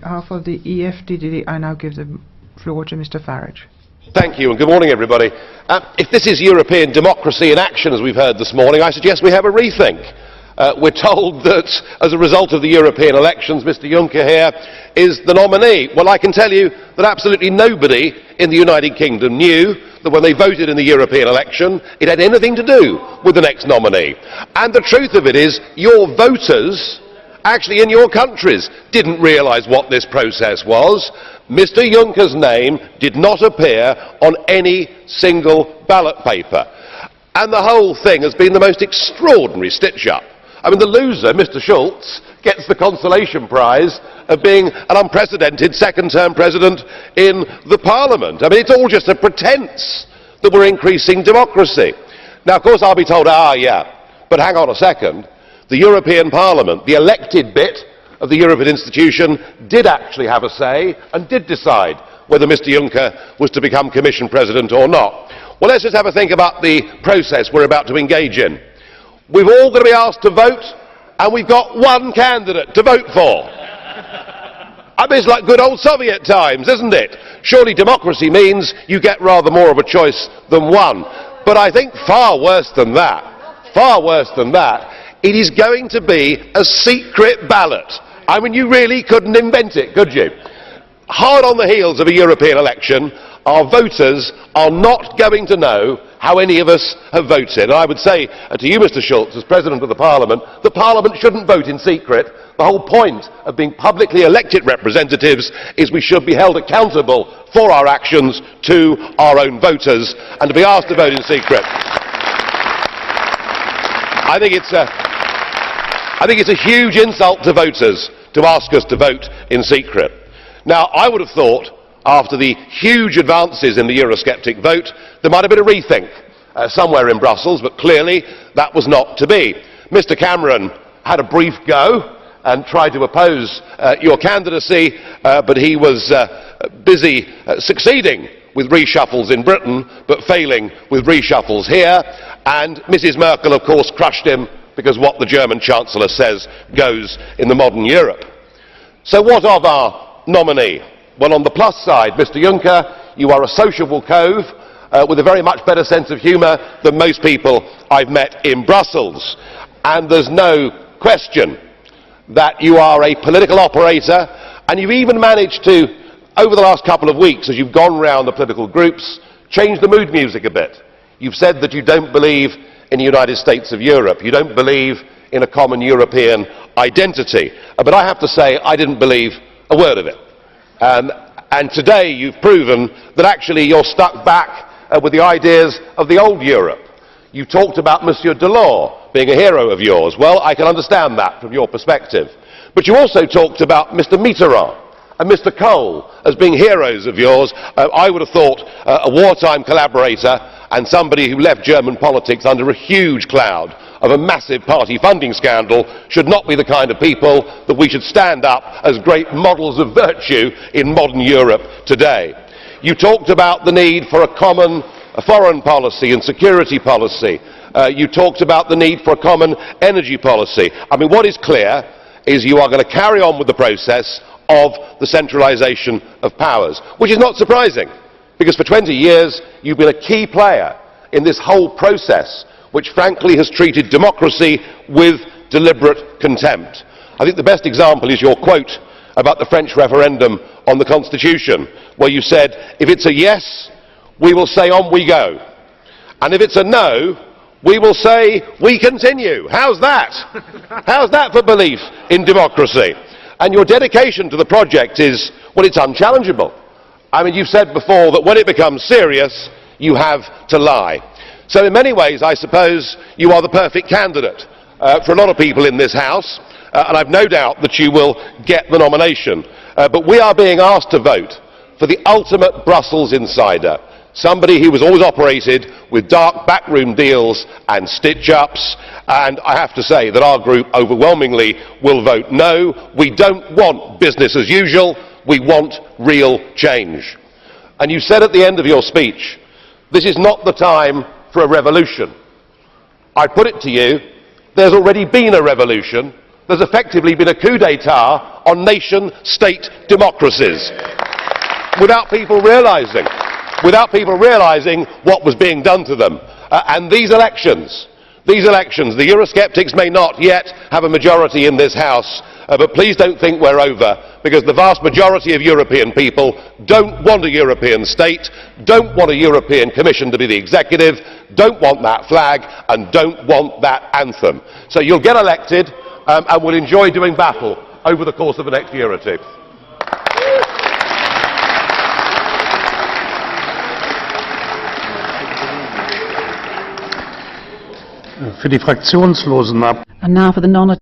behalf of the EFDD, I now give the floor to Mr. Farage. Thank you, and good morning, everybody. If this is European democracy in action, as we've heard this morning, I suggest we have a rethink. We're told that, as a result of the European elections, Mr. Juncker here is the nominee. Well, I can tell you that absolutely nobody in the United Kingdom knew that when they voted in the European election, it had anything to do with the next nominee. And the truth of it is, your voters, actually in your countries, didn't realise what this process was. Mr. Juncker's name did not appear on any single ballot paper. And the whole thing has been the most extraordinary stitch-up. I mean, the loser, Mr. Schulz, gets the consolation prize of being an unprecedented second-term president in the Parliament. I mean, it's all just a pretence that we're increasing democracy. Now, of course, I'll be told, yeah, but hang on a second. The European Parliament, the elected bit of the European institution, did actually have a say and did decide whether Mr. Juncker was to become Commission President or not. Well, let's just have a think about the process we're about to engage in. We've all got to be asked to vote, and we've got one candidate to vote for. I mean, it's like good old Soviet times, isn't it? Surely democracy means you get rather more of a choice than one. But I think far worse than that, it is going to be a secret ballot. I mean, you really couldn't invent it, could you? Hard on the heels of a European election, our voters are not going to know how any of us have voted. And I would say to you, Mr. Schulz, as President of the Parliament shouldn't vote in secret. The whole point of being publicly elected representatives is we should be held accountable for our actions to our own voters, and to be asked to vote in secret, I think it's a huge insult to voters to ask us to vote in secret. Now, I would have thought, after the huge advances in the Eurosceptic vote, there might have been a rethink somewhere in Brussels, but clearly that was not to be. Mr. Cameron had a brief go and tried to oppose your candidacy, but he was busy succeeding with reshuffles in Britain, but failing with reshuffles here. And Mrs. Merkel, of course, crushed him, because what the German Chancellor says goes in the modern Europe. So what of our nominee? Well, on the plus side, Mr. Juncker, you are a sociable cove with a very much better sense of humour than most people I've met in Brussels. And there's no question that you are a political operator, and you've even managed to, over the last couple of weeks, as you've gone round the political groups, change the mood music a bit. You've said that you don't believe in the United States of Europe. You don't believe in a common European identity. But I have to say, I didn't believe a word of it. And today you've proven that actually you're stuck back with the ideas of the old Europe. You talked about Monsieur Delors being a hero of yours. Well, I can understand that from your perspective. But you also talked about Mr. Mitterrand and Mr. Kohl as being heroes of yours. I would have thought a wartime collaborator and somebody who left German politics under a huge cloud of a massive party funding scandal should not be the kind of people that we should stand up as great models of virtue in modern Europe today. You talked about the need for a common foreign policy and security policy. You talked about the need for a common energy policy. I mean, what is clear is you are going to carry on with the process of the centralisation of powers, which is not surprising, because for 20 years you've been a key player in this whole process, which frankly has treated democracy with deliberate contempt. I think the best example is your quote about the French referendum on the Constitution, where you said, if it's a yes, we will say on we go, and if it's a no, we will say we continue. How's that? How's that for belief in democracy? And your dedication to the project is, well, it's unchallengeable. I mean, you've said before that when it becomes serious, you have to lie. So in many ways, I suppose, you are the perfect candidate for a lot of people in this House, and I've no doubt that you will get the nomination. But we are being asked to vote for the ultimate Brussels insider, somebody who has always operated with dark backroom deals and stitch-ups, and I have to say that our group overwhelmingly will vote no. We don't want business as usual, we want real change. And you said at the end of your speech, this is not the time for a revolution. I put it to you, there's already been a revolution, there's effectively been a coup d'etat on nation-state democracies without people realising what was being done to them. And these elections, the Eurosceptics may not yet have a majority in this House, but please don't think we're over, because the vast majority of European people don't want a European state, don't want a European Commission to be the executive, don't want that flag and don't want that anthem. So you'll get elected and will enjoy doing battle over the course of the next year or two. Für die Fraktionslosen ab. And now for the non